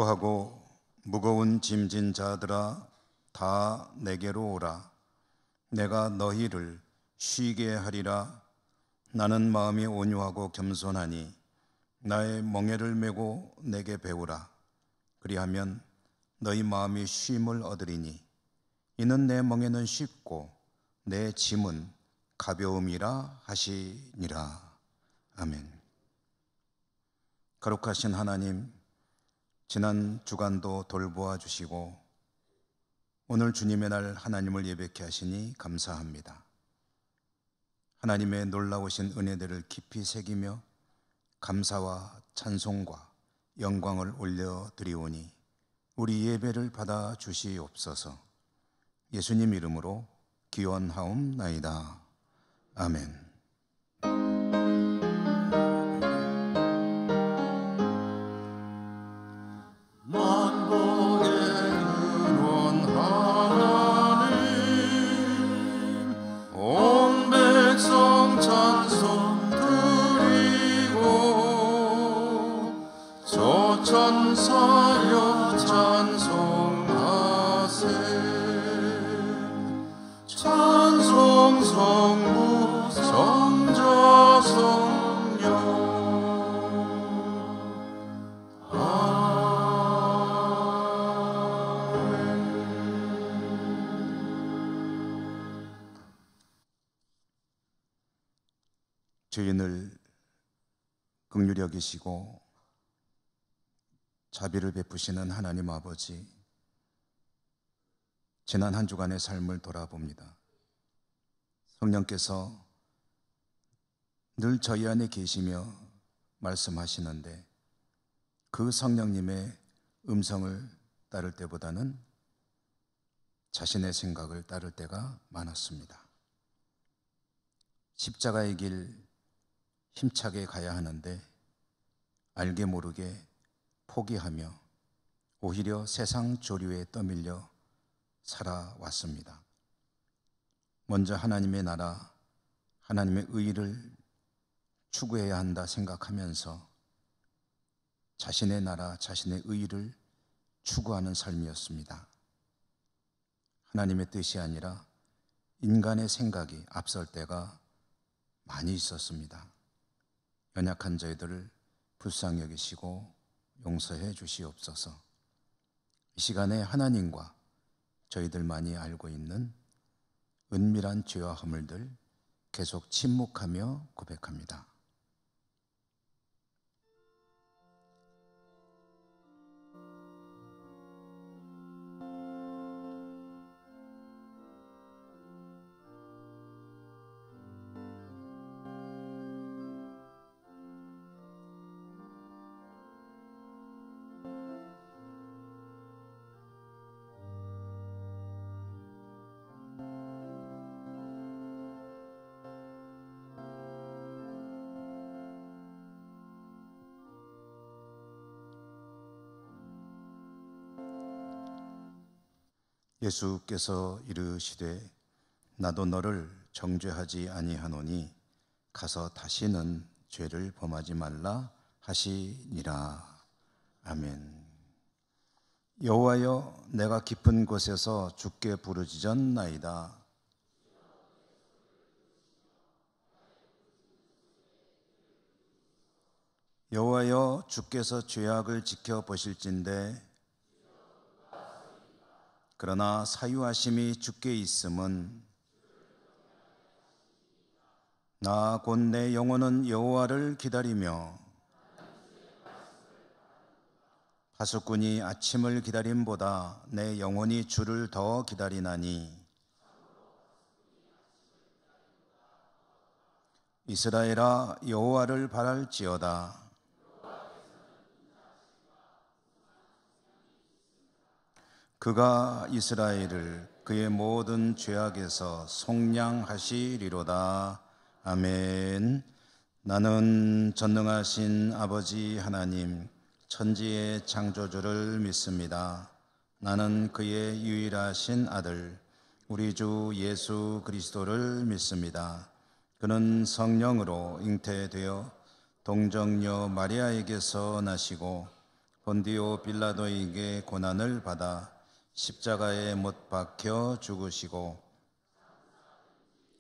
수고하고 무거운 짐진 자들아 다 내게로 오라. 내가 너희를 쉬게 하리라. 나는 마음이 온유하고 겸손하니 나의 멍에를 메고 내게 배우라. 그리하면 너희 마음이 쉼을 얻으리니 이는 내 멍에는 쉽고 내 짐은 가벼움이라 하시니라. 아멘. 거룩하신 하나님, 지난 주간도 돌보아 주시고 오늘 주님의 날 하나님을 예배케 하시니 감사합니다. 하나님의 놀라우신 은혜들을 깊이 새기며 감사와 찬송과 영광을 올려드리오니 우리 예배를 받아 주시옵소서. 예수님 이름으로 기원하옵나이다. 아멘. 천사여 찬송하세. 찬송 성부 성자 성령. 아멘. 죄인을 긍휼히 여기시고 자비를 베푸시는 하나님 아버지, 지난 한 주간의 삶을 돌아봅니다. 성령께서 늘 저희 안에 계시며 말씀하시는데 그 성령님의 음성을 따를 때보다는 자신의 생각을 따를 때가 많았습니다. 십자가의 길 힘차게 가야 하는데 알게 모르게 포기하며 오히려 세상 조류에 떠밀려 살아왔습니다. 먼저 하나님의 나라, 하나님의 의를 추구해야 한다 생각하면서 자신의 나라, 자신의 의를 추구하는 삶이었습니다. 하나님의 뜻이 아니라 인간의 생각이 앞설 때가 많이 있었습니다. 연약한 저희들을 불쌍히 여기시고 용서해 주시옵소서. 이 시간에 하나님과 저희들만이 알고 있는 은밀한 죄와 허물들 계속 침묵하며 고백합니다. 예수께서 이르시되 나도 너를 정죄하지 아니하노니 가서 다시는 죄를 범하지 말라 하시니라. 아멘. 여호와여, 내가 깊은 곳에서 주께 부르짖었나이다. 여호와여, 주께서 죄악을 지켜보실진대 그러나 사유하심이 주께 있음은 나 곧 내 영혼은 여호와를 기다리며 파수꾼이 아침을 기다림보다 내 영혼이 주를 더 기다리나니 이스라엘아, 여호와를 바랄지어다. 그가 이스라엘을 그의 모든 죄악에서 속량하시리로다. 아멘. 나는 전능하신 아버지 하나님, 천지의 창조주를 믿습니다. 나는 그의 유일하신 아들, 우리 주 예수 그리스도를 믿습니다. 그는 성령으로 잉태되어 동정녀 마리아에게서 나시고 본디오 빌라도에게 고난을 받아 십자가에 못 박혀 죽으시고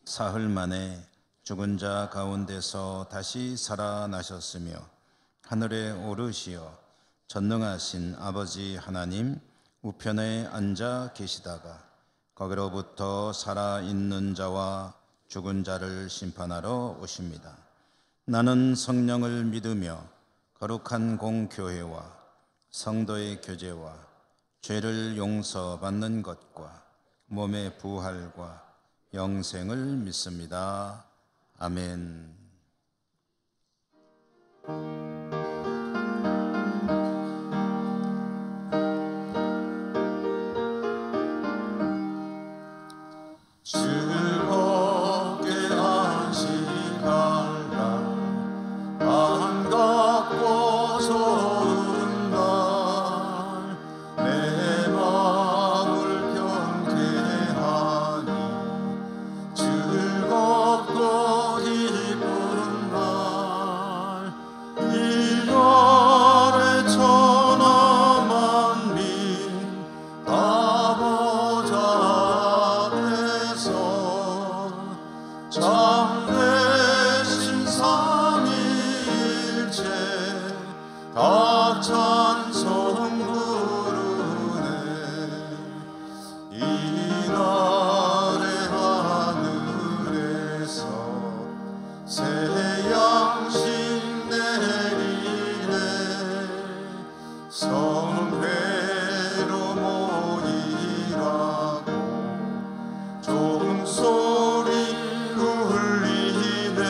사흘 만에 죽은 자 가운데서 다시 살아나셨으며 하늘에 오르시어 전능하신 아버지 하나님 우편에 앉아 계시다가 거기로부터 살아있는 자와 죽은 자를 심판하러 오십니다. 나는 성령을 믿으며 거룩한 공교회와 성도의 교제와 죄를 용서받는 것과 몸의 부활과 영생을 믿습니다. 아멘. 즐겁게 안식할 날 반갑고 좋은 날 내 마음을 경계하니 즐겁고 기쁜 날 1년의 천하 만민 다 보좌 앞에서 참되신 삼위일체 다 찬송 부르네. 이날의 하늘에서 새 양식 내리네. 성회로 모이라고 종소리 울리네.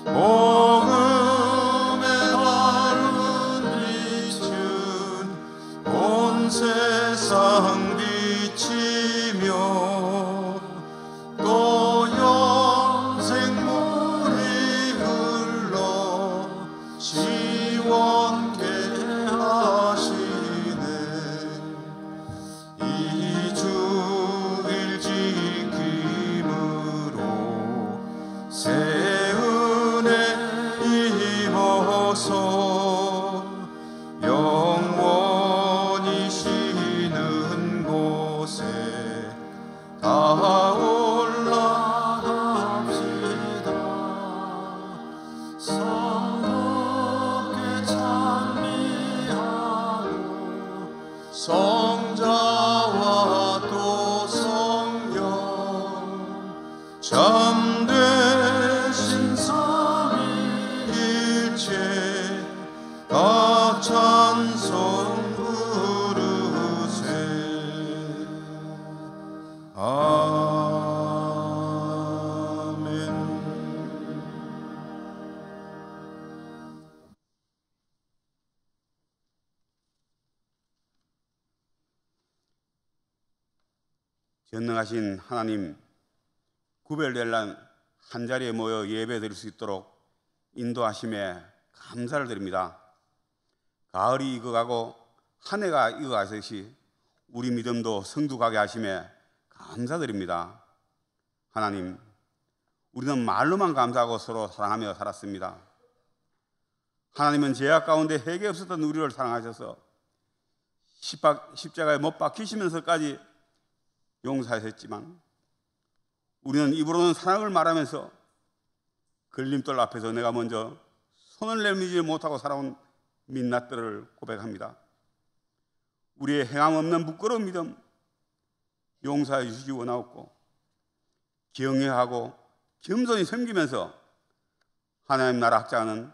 복음의 밝은 빛은 온 세상 비치며 또 영생물이 흘러 시원케 하시네. 이 주일 지킴으로 새 은혜 입어서 영원히 쉬는 곳에 다 올라갑시다. 성도께 찬미하고 성자와 또 성령 참되신 삼위일체 다 찬송 부르세. 아멘. 전능하신 하나님, 구별될 날 한자리에 모여 예배드릴 수 있도록 인도하심에 감사를 드립니다. 가을이 익어가고 한 해가 익어가듯이 우리 믿음도 성숙하게 하심에 감사드립니다. 하나님, 우리는 말로만 감사하고 서로 사랑하며 살았습니다. 하나님은 죄악 가운데 해계 없었던 우리를 사랑하셔서 십자가에 못 박히시면서까지 용서하셨지만 우리는 입으로는 사랑을 말하면서 걸림돌 앞에서 내가 먼저 손을 내밀지 못하고 살아온 민낯들을 고백합니다. 우리의 행함 없는 부끄러운 믿음 용서해 주시기 원하옵고 경외하고 겸손히 섬기면서 하나님 나라 확장하는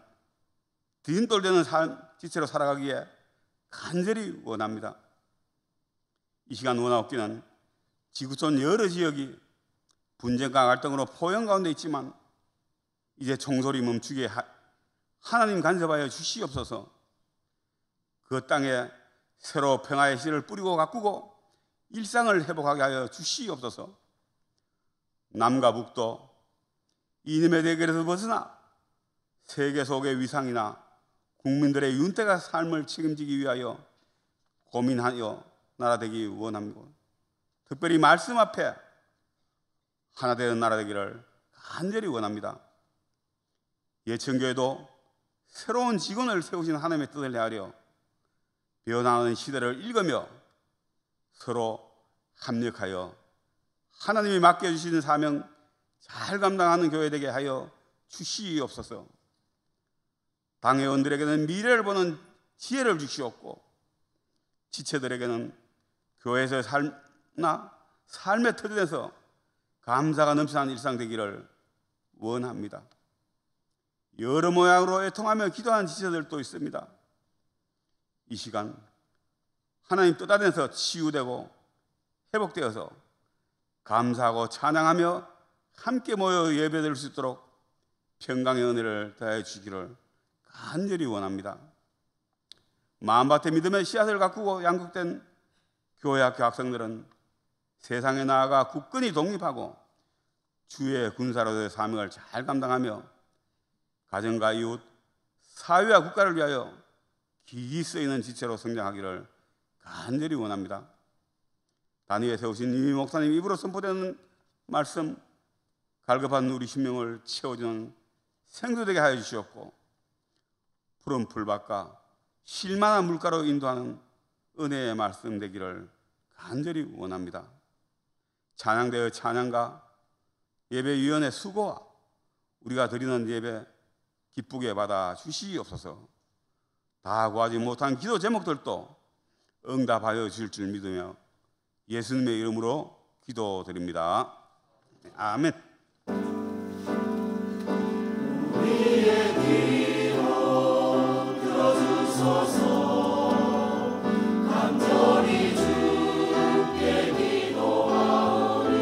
디딤돌 되는 삶 지체로 살아가기에 간절히 원합니다. 이 시간 원하옵기는 지구촌 여러 지역이 분쟁과 갈등으로 포영 가운데 있지만 이제 총소리 멈추게 하나님 간섭하여 주시옵소서. 그 땅에 새로 평화의 씨를 뿌리고 가꾸고 일상을 회복하게 하여 주시옵소서. 남과 북도 이념의 대결에서 벗어나 세계 속의 위상이나 국민들의 윤택한 삶을 책임지기 위하여 고민하여 나라 되기 원합니다. 특별히 말씀 앞에 하나 되는 나라 되기를 간절히 원합니다. 예천교회도 새로운 직원을 세우신 하나님의 뜻을 헤아려 변화하는 시대를 읽으며 서로 합력하여 하나님이 맡겨주신 사명 잘 감당하는 교회 되게 하여 주시옵소서. 당회원들에게는 미래를 보는 지혜를 주시옵고 지체들에게는 교회에서 삶의 터전에서 감사가 넘치는 일상 되기를 원합니다. 여러 모양으로 애통하며 기도하는 지체들도 있습니다. 이 시간 하나님 뜻 안에서 치유되고 회복되어서 감사하고 찬양하며 함께 모여 예배드릴 수 있도록 평강의 은혜를 더해 주시기를 간절히 원합니다. 마음밭에 믿음의 씨앗을 가꾸고 양육된 교회학교 학생들은 세상에 나아가 굳건히 독립하고 주의 군사로서의 사명을 잘 감당하며 가정과 이웃, 사회와 국가를 위하여 기기 쓰이는 지체로 성장하기를 간절히 원합니다. 단위에 세우신 이 목사님 입으로 선포되는 말씀, 갈급한 우리 심령을 채워주는 생수되게 하여 주시옵고 푸른 풀밭과 실만한 물가로 인도하는 은혜의 말씀 되기를 간절히 원합니다. 찬양대의 찬양과 예배위원회 수고와 우리가 드리는 예배 기쁘게 받아 주시옵소서. 다 구하지 못한 기도 제목들도 응답하여 주실 줄 믿으며 예수님의 이름으로 기도드립니다. 아멘. 우리의 기도 들어주소서. 간절히 주께 기도하오니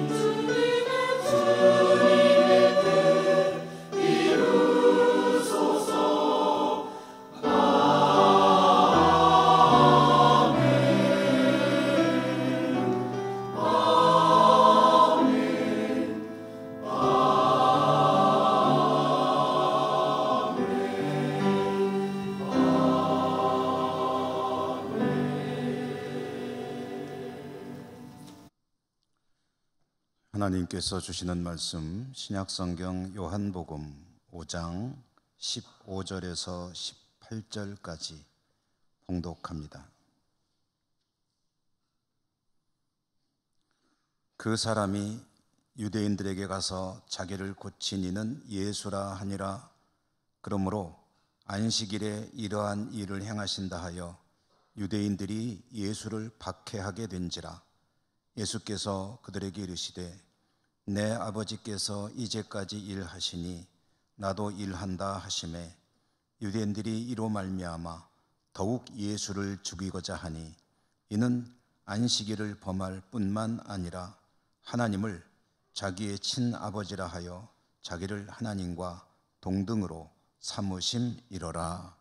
주님의 뜻 이루소서. 하나님께서 주시는 말씀 신약성경 요한복음 5장 15절에서 18절까지 봉독합니다. 그 사람이 유대인들에게 가서 자기를 고친 이는 예수라 하니라. 그러므로 안식일에 이러한 일을 행하신다 하여 유대인들이 예수를 박해하게 된지라. 예수께서 그들에게 이르시되 내 아버지께서 이제까지 일하시니 나도 일한다 하시매 유대인들이 이로 말미암아 더욱 예수를 죽이고자 하니 이는 안식일을 범할 뿐만 아니라 하나님을 자기의 친아버지라 하여 자기를 하나님과 동등으로 삼으심이로라.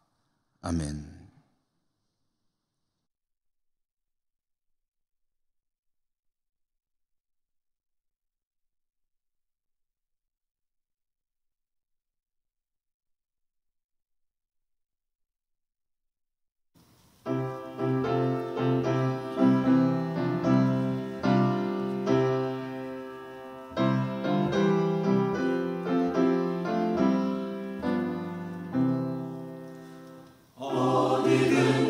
아멘. 어디를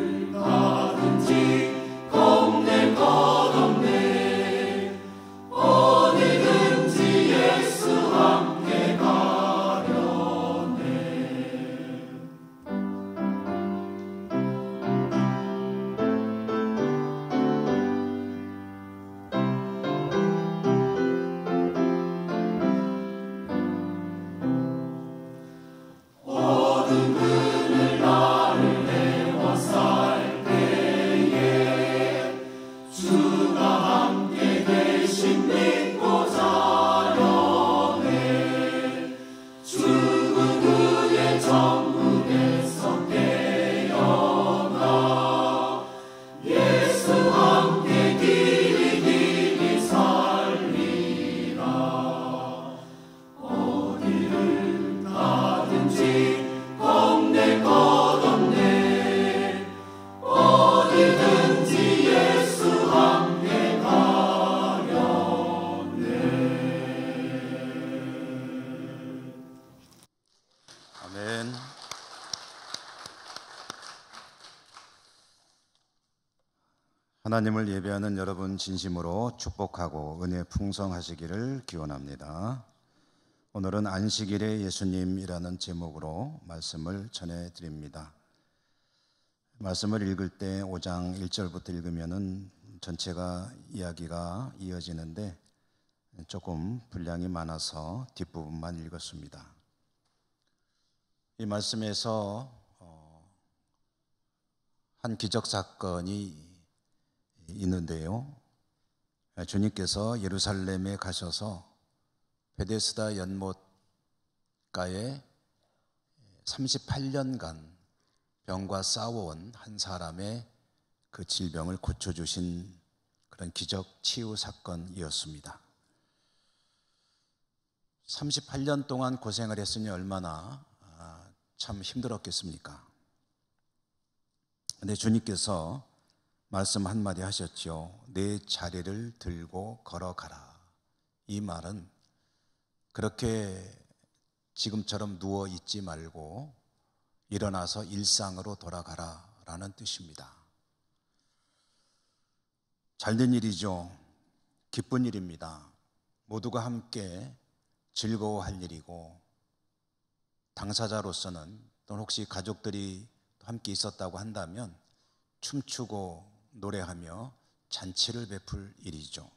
가든지 하나님을 예배하는 여러분 진심으로 축복하고 은혜 풍성하시기를 기원합니다. 오늘은 안식일의 예수님이라는 제목으로 말씀을 전해드립니다. 말씀을 읽을 때 5장 1절부터 읽으면은 전체가 이야기가 이어지는데 조금 분량이 많아서 뒷부분만 읽었습니다. 이 말씀에서 한 기적 사건이 있는데요. 주님께서 예루살렘에 가셔서 베데스다 연못가에 38년간 병과 싸워온 한 사람의 그 질병을 고쳐주신 그런 기적 치유 사건이었습니다. 38년 동안 고생을 했으니 얼마나 참 힘들었겠습니까? 근데 주님께서 말씀 한마디 하셨죠. 내 자리를 들고 걸어가라. 이 말은 그렇게 지금처럼 누워 있지 말고 일어나서 일상으로 돌아가라 라는 뜻입니다. 잘된 일이죠. 기쁜 일입니다. 모두가 함께 즐거워할 일이고, 당사자로서는 또는 혹시 가족들이 함께 있었다고 한다면 춤추고 노래하며 잔치를 베풀 일이죠.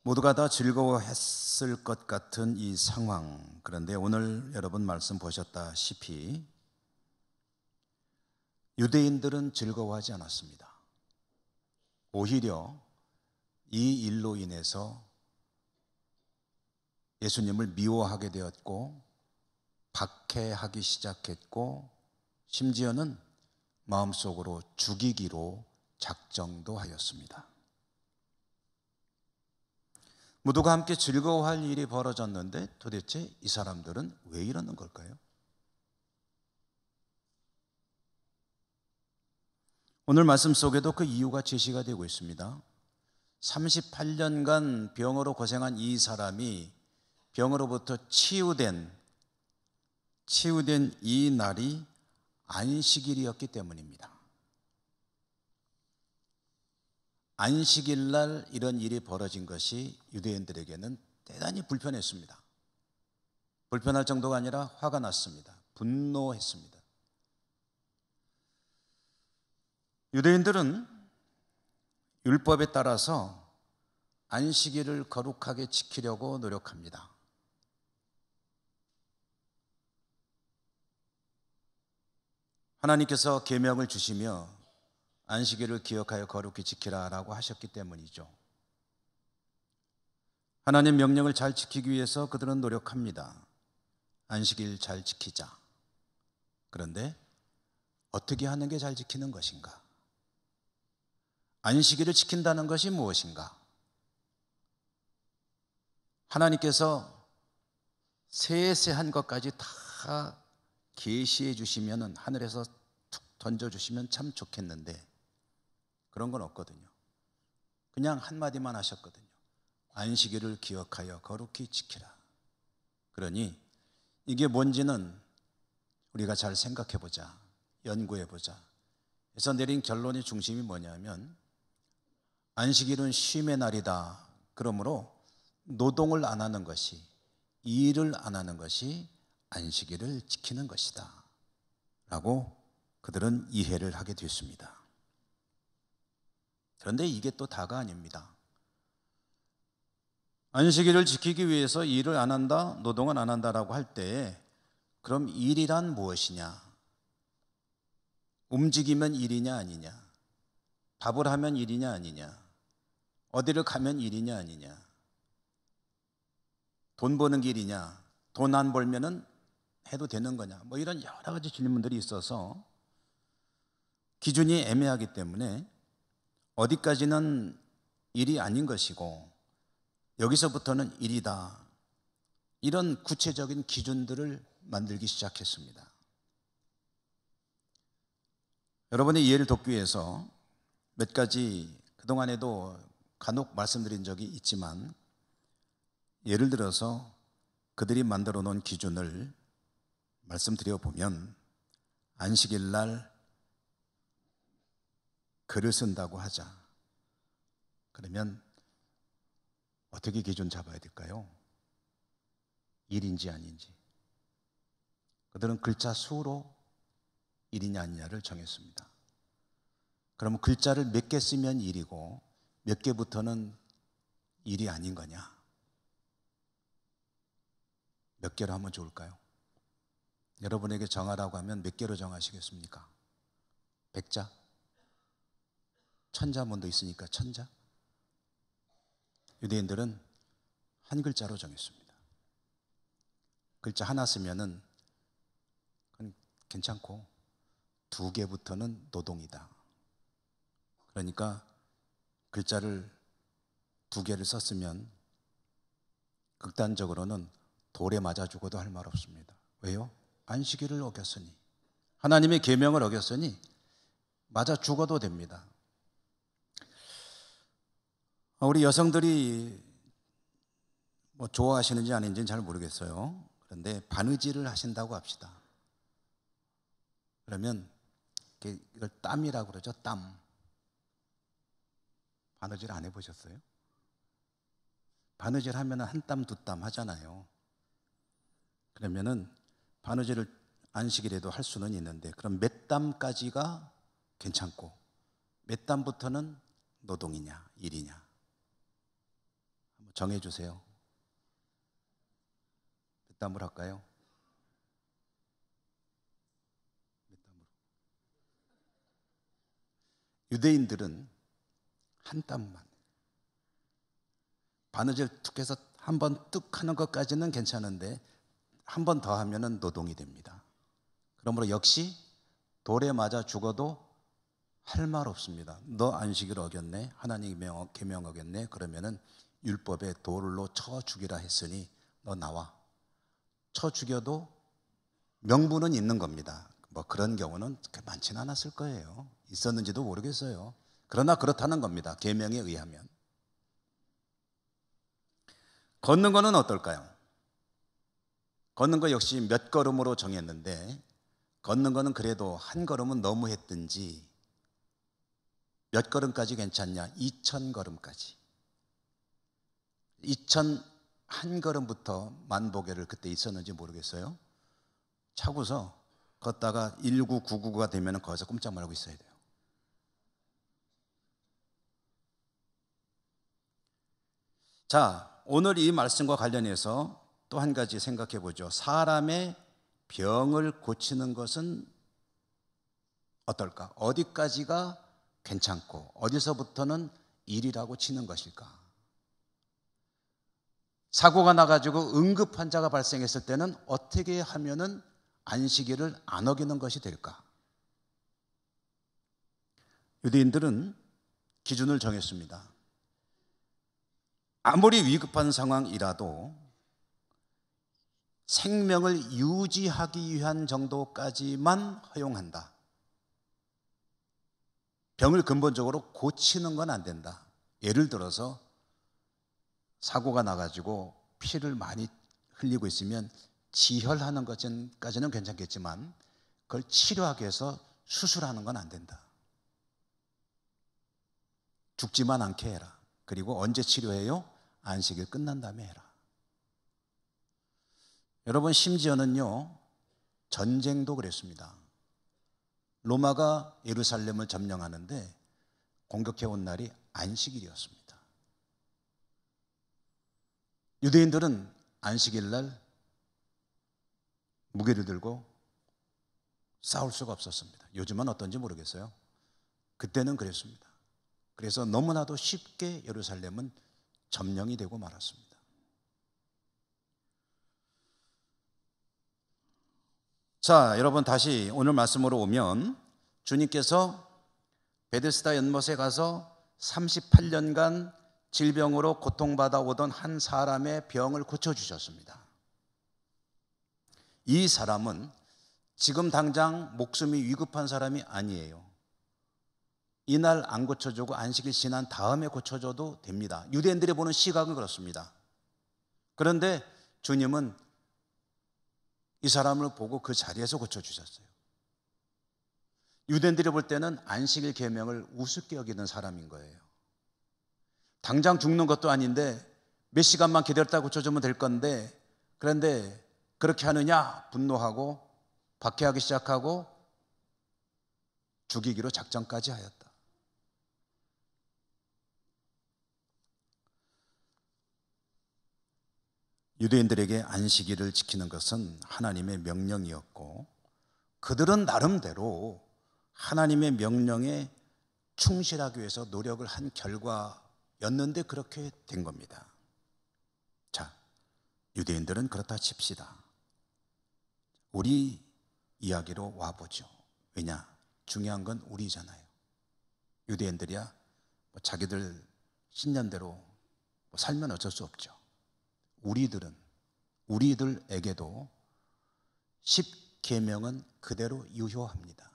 모두가 다 즐거워했을 것 같은 이 상황. 그런데 오늘 여러분 말씀 보셨다시피 유대인들은 즐거워하지 않았습니다. 오히려 이 일로 인해서 예수님을 미워하게 되었고 박해하기 시작했고 심지어는 마음속으로 죽이기로 작정도 하였습니다. 모두가 함께 즐거워할 일이 벌어졌는데 도대체 이 사람들은 왜 이러는 걸까요? 오늘 말씀 속에도 그 이유가 제시가 되고 있습니다. 38년간 병으로 고생한 이 사람이 병으로부터 치유된 이 날이 안식일이었기 때문입니다. 안식일 날 이런 일이 벌어진 것이 유대인들에게는 대단히 불편했습니다. 불편할 정도가 아니라 화가 났습니다. 분노했습니다. 유대인들은 율법에 따라서 안식일을 거룩하게 지키려고 노력합니다. 하나님께서 계명을 주시며 안식일을 기억하여 거룩히 지키라라고 하셨기 때문이죠. 하나님 명령을 잘 지키기 위해서 그들은 노력합니다. 안식일 잘 지키자. 그런데 어떻게 하는 게 잘 지키는 것인가? 안식일을 지킨다는 것이 무엇인가? 하나님께서 세세한 것까지 다 계시해 주시면 하늘에서 툭 던져주시면 참 좋겠는데 그런 건 없거든요. 그냥 한마디만 하셨거든요. 안식일을 기억하여 거룩히 지키라. 그러니 이게 뭔지는 우리가 잘 생각해 보자. 연구해 보자. 그래서 내린 결론의 중심이 뭐냐면 안식일은 쉼의 날이다. 그러므로 노동을 안 하는 것이, 일을 안 하는 것이 안식일을 지키는 것이다 라고 그들은 이해를 하게 됐습니다. 그런데 이게 또 다가 아닙니다. 안식일을 지키기 위해서 일을 안 한다, 노동은 안 한다라고 할 때 그럼 일이란 무엇이냐? 움직이면 일이냐 아니냐? 밥을 하면 일이냐 아니냐? 어디를 가면 일이냐 아니냐? 돈 버는 게 일이냐? 돈 안 벌면은 해도 되는 거냐? 뭐 이런 여러 가지 질문들이 있어서 기준이 애매하기 때문에 어디까지는 일이 아닌 것이고 여기서부터는 일이다. 이런 구체적인 기준들을 만들기 시작했습니다. 여러분의 이해를 돕기 위해서 몇 가지 그동안에도 간혹 말씀드린 적이 있지만 예를 들어서 그들이 만들어 놓은 기준을 말씀드려 보면 안식일 날 글을 쓴다고 하자. 그러면 어떻게 기준 잡아야 될까요? 일인지 아닌지. 그들은 글자 수로 일이냐 아니냐를 정했습니다. 그러면 글자를 몇 개 쓰면 일이고 몇 개부터는 일이 아닌 거냐? 몇 개로 하면 좋을까요? 여러분에게 정하라고 하면 몇 개로 정하시겠습니까? 100자? 1000자문도 있으니까 1000자? 유대인들은 한 글자로 정했습니다. 글자 하나 쓰면은 그건 괜찮고 2개부터는 노동이다. 그러니까 글자를 2개를 썼으면 극단적으로는 돌에 맞아 죽어도 할 말 없습니다. 왜요? 안식일을 어겼으니, 하나님의 계명을 어겼으니 맞아 죽어도 됩니다. 우리 여성들이 뭐 좋아하시는지 아닌지는 잘 모르겠어요. 그런데 바느질을 하신다고 합시다. 그러면 이걸 땀이라고 그러죠. 땀. 바느질 안 해보셨어요? 바느질 하면 한 땀, 2땀 하잖아요. 그러면은 바느질을 안식일에도 할 수는 있는데, 그럼 몇 땀까지가 괜찮고 몇 땀부터는 노동이냐, 일이냐? 한번 정해주세요. 몇 땀을 할까요? 몇 땀으로? 유대인들은 한 땀만. 바느질 툭 해서 한 번 뚝 하는 것까지는 괜찮은데 한 번 더 하면은 노동이 됩니다. 그러므로 역시 돌에 맞아 죽어도 할 말 없습니다. 너 안식일 어겼네, 하나님의 계명 어겼네, 그러면은 율법에 돌로 쳐 죽이라 했으니 너 나와. 쳐 죽여도 명분은 있는 겁니다. 뭐 그런 경우는 많지는 않았을 거예요. 있었는지도 모르겠어요. 그러나 그렇다는 겁니다. 계명에 의하면. 걷는 거는 어떨까요? 걷는 거 역시 몇 걸음으로 정했는데, 걷는 거는 그래도 한 걸음은 너무 했든지 몇 걸음까지 괜찮냐? 2000걸음까지. 2001걸음부터 만보계를 그때 있었는지 모르겠어요. 차고서 걷다가 1999가 되면 거기서 꼼짝 말고 있어야 돼요. 자, 오늘 이 말씀과 관련해서 또 한 가지 생각해 보죠. 사람의 병을 고치는 것은 어떨까? 어디까지가 괜찮고 어디서부터는 일이라고 치는 것일까? 사고가 나가지고 응급 환자가 발생했을 때는 어떻게 하면은 안식일을 안 어기는 것이 될까? 유대인들은 기준을 정했습니다. 아무리 위급한 상황이라도 생명을 유지하기 위한 정도까지만 허용한다. 병을 근본적으로 고치는 건 안 된다. 예를 들어서 사고가 나가지고 피를 많이 흘리고 있으면 지혈하는 것까지는 괜찮겠지만 그걸 치료하기 위해서 수술하는 건 안 된다. 죽지만 않게 해라. 그리고 언제 치료해요? 안식일 끝난 다음에 해라. 여러분, 심지어는요, 전쟁도 그랬습니다. 로마가 예루살렘을 점령하는데 공격해온 날이 안식일이었습니다. 유대인들은 안식일 날 무기를 들고 싸울 수가 없었습니다. 요즘은 어떤지 모르겠어요. 그때는 그랬습니다. 그래서 너무나도 쉽게 예루살렘은 점령이 되고 말았습니다. 자, 여러분, 다시 오늘 말씀으로 오면 주님께서 베데스다 연못에 가서 38년간 질병으로 고통받아 오던 한 사람의 병을 고쳐주셨습니다. 이 사람은 지금 당장 목숨이 위급한 사람이 아니에요. 이날 안 고쳐주고 안식일 지난 다음에 고쳐줘도 됩니다. 유대인들이 보는 시각은 그렇습니다. 그런데 주님은 이 사람을 보고 그 자리에서 고쳐주셨어요. 유대인들이 볼 때는 안식일 계명을 우습게 여기는 사람인 거예요. 당장 죽는 것도 아닌데 몇 시간만 기다렸다고 조져면 될 건데, 그런데 그렇게 하느냐 분노하고 박해하기 시작하고 죽이기로 작정까지 하였다. 유대인들에게 안식일을 지키는 것은 하나님의 명령이었고, 그들은 나름대로 하나님의 명령에 충실하기 위해서 노력을 한 결과였는데 그렇게 된 겁니다. 자, 유대인들은 그렇다 칩시다. 우리 이야기로 와보죠. 왜냐? 중요한 건 우리잖아요. 유대인들이야 뭐 자기들 신년대로 뭐 살면 어쩔 수 없죠. 우리들에게도 10계명은 그대로 유효합니다.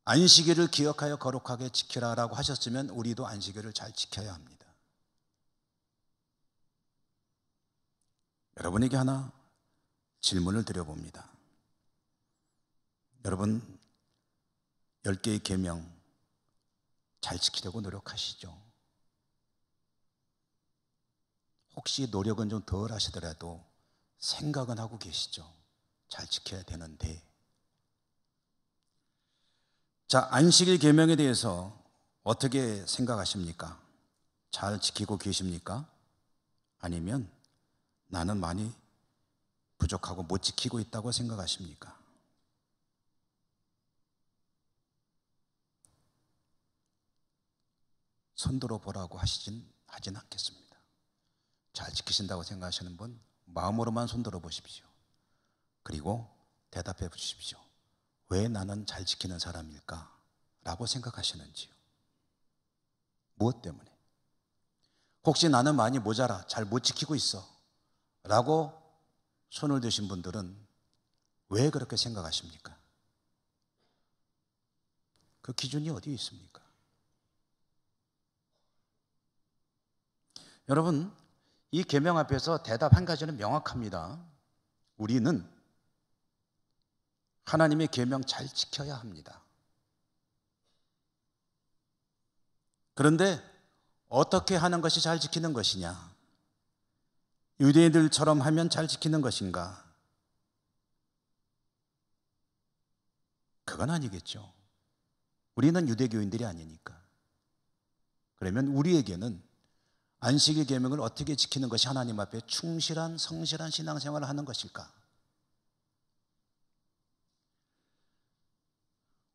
안식일을 기억하여 거룩하게 지키라라고 하셨으면 우리도 안식일을 잘 지켜야 합니다. 여러분에게 하나 질문을 드려봅니다. 여러분 10개의 계명 잘 지키려고 노력하시죠? 혹시 노력은 좀 덜 하시더라도 생각은 하고 계시죠? 잘 지켜야 되는데. 자, 안식일 계명에 대해서 어떻게 생각하십니까? 잘 지키고 계십니까? 아니면 나는 많이 부족하고 못 지키고 있다고 생각하십니까? 손들어 보라고 하진 않겠습니다. 잘 지키신다고 생각하시는 분 마음으로만 손들어 보십시오. 그리고 대답해 주십시오. 왜 나는 잘 지키는 사람일까? 라고 생각하시는지요. 무엇 때문에? 혹시 나는 많이 모자라, 잘 못 지키고 있어 라고 손을 드신 분들은 왜 그렇게 생각하십니까? 그 기준이 어디에 있습니까? 여러분, 이 계명 앞에서 대답 한 가지는 명확합니다. 우리는 하나님의 계명 잘 지켜야 합니다. 그런데 어떻게 하는 것이 잘 지키는 것이냐? 유대인들처럼 하면 잘 지키는 것인가? 그건 아니겠죠. 우리는 유대교인들이 아니니까. 그러면 우리에게는 안식일 계명을 어떻게 지키는 것이 하나님 앞에 충실한 성실한 신앙생활을 하는 것일까?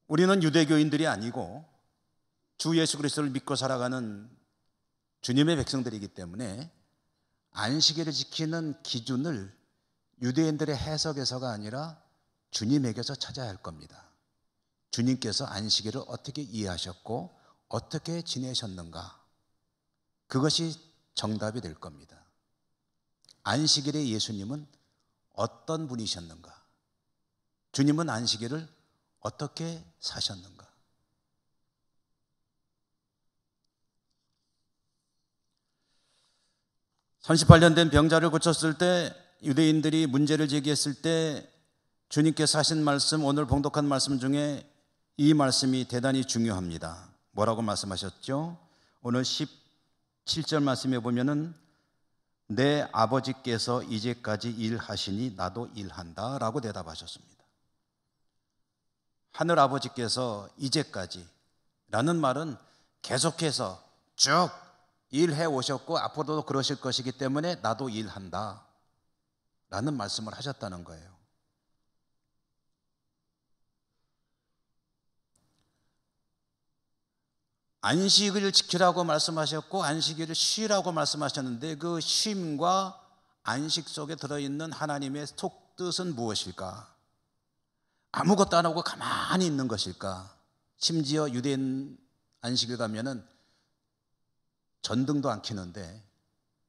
우리는 유대교인들이 아니고 주 예수 그리스도를 믿고 살아가는 주님의 백성들이기 때문에 안식일을 지키는 기준을 유대인들의 해석에서가 아니라 주님에게서 찾아야 할 겁니다. 주님께서 안식일을 어떻게 이해하셨고 어떻게 지내셨는가? 그것이 정답이 될 겁니다. 안식일의 예수님은 어떤 분이셨는가? 주님은 안식일을 어떻게 사셨는가? 38년 된 병자를 고쳤을 때 유대인들이 문제를 제기했을 때 주님께서 하신 말씀, 오늘 봉독한 말씀 중에 이 말씀이 대단히 중요합니다. 뭐라고 말씀하셨죠? 오늘 17절 말씀에 보면은 내 아버지께서 이제까지 일하시니 나도 일한다 라고 대답하셨습니다. 하늘 아버지께서 이제까지 라는 말은 계속해서 쭉 일해 오셨고 앞으로도 그러실 것이기 때문에 나도 일한다 라는 말씀을 하셨다는 거예요. 안식일을 지키라고 말씀하셨고 안식일을 쉬라고 말씀하셨는데 그 쉼과 안식 속에 들어있는 하나님의 속뜻은 무엇일까? 아무것도 안 하고 가만히 있는 것일까? 심지어 유대인 안식일 가면은 전등도 안 켜는데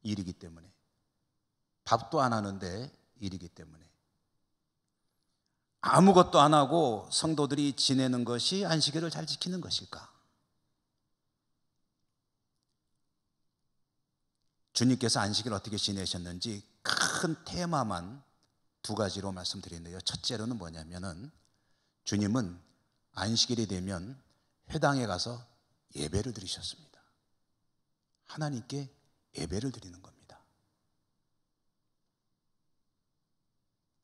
일이기 때문에, 밥도 안 하는데 일이기 때문에, 아무것도 안 하고 성도들이 지내는 것이 안식일을 잘 지키는 것일까? 주님께서 안식일을 어떻게 지내셨는지 큰 테마만 두 가지로 말씀드리는데요. 첫째로는 뭐냐면은 주님은 안식일이 되면 회당에 가서 예배를 드리셨습니다. 하나님께 예배를 드리는 겁니다.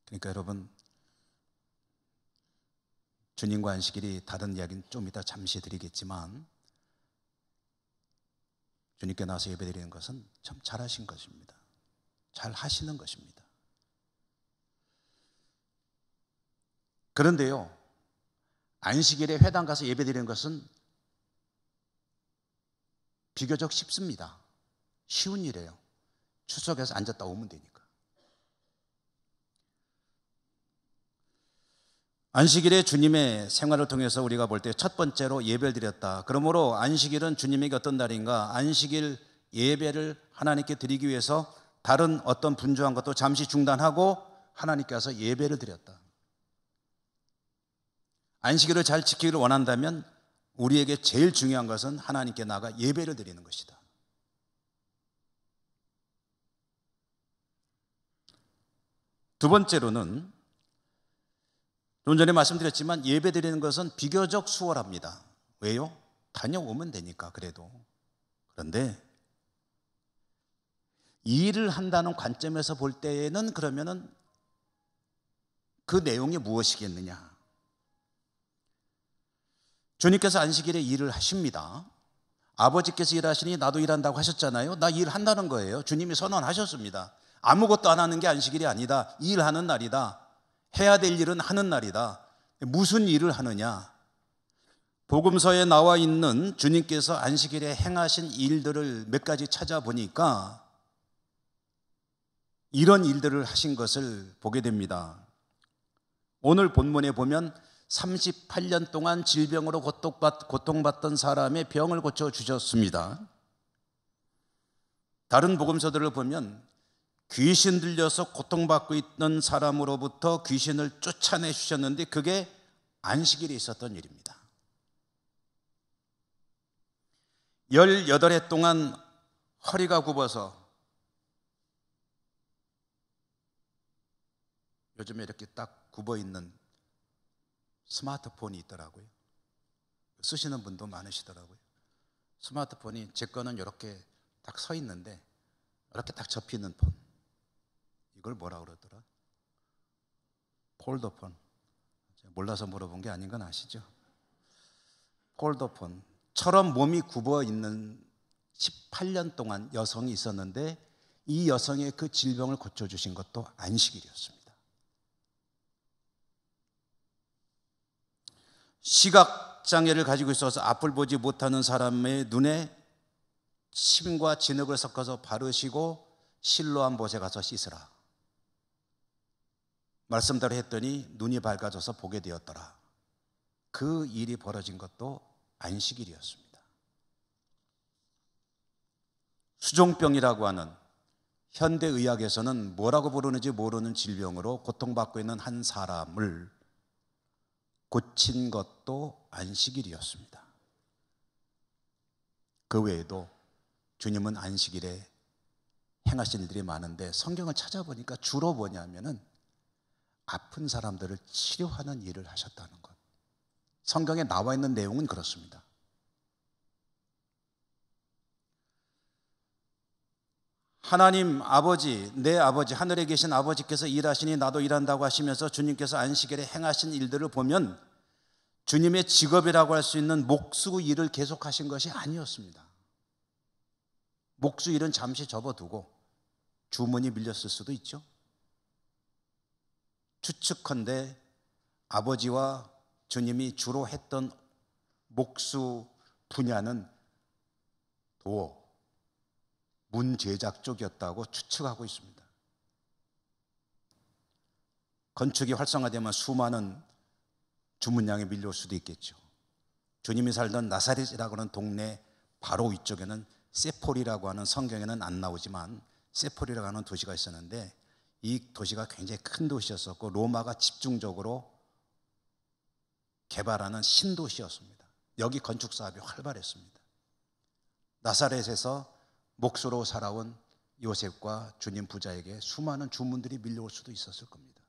그러니까 여러분, 주님과 안식일이 다른 이야기는 좀 이따 잠시 드리겠지만 주님께 나와서 예배드리는 것은 참 잘하신 것입니다. 잘 하시는 것입니다. 그런데요, 안식일에 회당 가서 예배드리는 것은 비교적 쉽습니다. 쉬운 일이에요. 추석에서 앉았다 오면 되니까. 안식일에 주님의 생활을 통해서 우리가 볼 때 첫 번째로 예배를 드렸다. 그러므로 안식일은 주님에게 어떤 날인가? 안식일 예배를 하나님께 드리기 위해서 다른 어떤 분주한 것도 잠시 중단하고 하나님께서 예배를 드렸다. 안식일을 잘 지키기를 원한다면 우리에게 제일 중요한 것은 하나님께 나가 예배를 드리는 것이다. 두 번째로는 좀 전에 말씀드렸지만 예배 드리는 것은 비교적 수월합니다. 왜요? 다녀오면 되니까 그래도. 그런데 이 일을 한다는 관점에서 볼 때에는 그러면은 그 내용이 무엇이겠느냐? 주님께서 안식일에 일을 하십니다. 아버지께서 일하시니 나도 일한다고 하셨잖아요. 나 일한다는 거예요. 주님이 선언하셨습니다. 아무것도 안 하는 게 안식일이 아니다. 일하는 날이다. 해야 될 일은 하는 날이다. 무슨 일을 하느냐? 복음서에 나와 있는 주님께서 안식일에 행하신 일들을 몇 가지 찾아보니까 이런 일들을 하신 것을 보게 됩니다. 오늘 본문에 보면 38년 동안 질병으로 고통받던 사람의 병을 고쳐주셨습니다. 다른 복음서들을 보면 귀신 들려서 고통받고 있던 사람으로부터 귀신을 쫓아내 주셨는데 그게 안식일에 있었던 일입니다. 18해 동안 허리가 굽어서 요즘에 이렇게 딱 굽어있는 스마트폰이 있더라고요. 쓰시는 분도 많으시더라고요. 스마트폰이 제 거는 이렇게 딱 서 있는데 이렇게 딱 접히는 폰. 이걸 뭐라 그러더라? 폴더폰. 몰라서 물어본 게 아닌 건 아시죠? 폴더폰처럼 몸이 굽어 있는 18년 동안 여성이 있었는데 이 여성의 그 질병을 고쳐주신 것도 안식일이었습니다. 시각장애를 가지고 있어서 앞을 보지 못하는 사람의 눈에 침과 진흙을 섞어서 바르시고 실로암 못에 가서 씻으라. 말씀대로 했더니 눈이 밝아져서 보게 되었더라. 그 일이 벌어진 것도 안식일이었습니다. 수종병이라고 하는 현대의학에서는 뭐라고 부르는지 모르는 질병으로 고통받고 있는 한 사람을 고친 것도 안식일이었습니다. 그 외에도 주님은 안식일에 행하신 일들이 많은데 성경을 찾아보니까 주로 뭐냐면은 아픈 사람들을 치료하는 일을 하셨다는 것. 성경에 나와 있는 내용은 그렇습니다. 하나님 아버지, 내 아버지, 하늘에 계신 아버지께서 일하시니 나도 일한다고 하시면서 주님께서 안식일에 행하신 일들을 보면 주님의 직업이라고 할 수 있는 목수 일을 계속하신 것이 아니었습니다. 목수 일은 잠시 접어두고 주문이 밀렸을 수도 있죠. 추측컨대 아버지와 주님이 주로 했던 목수 분야는 도어, 문 제작 쪽이었다고 추측하고 있습니다. 건축이 활성화되면 수많은 주문량이 밀려올 수도 있겠죠. 주님이 살던 나사렛이라고 하는 동네 바로 위쪽에는 세폴이라고 하는, 성경에는 안 나오지만 세폴이라고 하는 도시가 있었는데 이 도시가 굉장히 큰 도시였었고 로마가 집중적으로 개발하는 신도시였습니다. 여기 건축 사업이 활발했습니다. 나사렛에서 목수로 살아온 요셉과 주님 부자에게 수많은 주문들이 밀려올 수도 있었을 겁니다.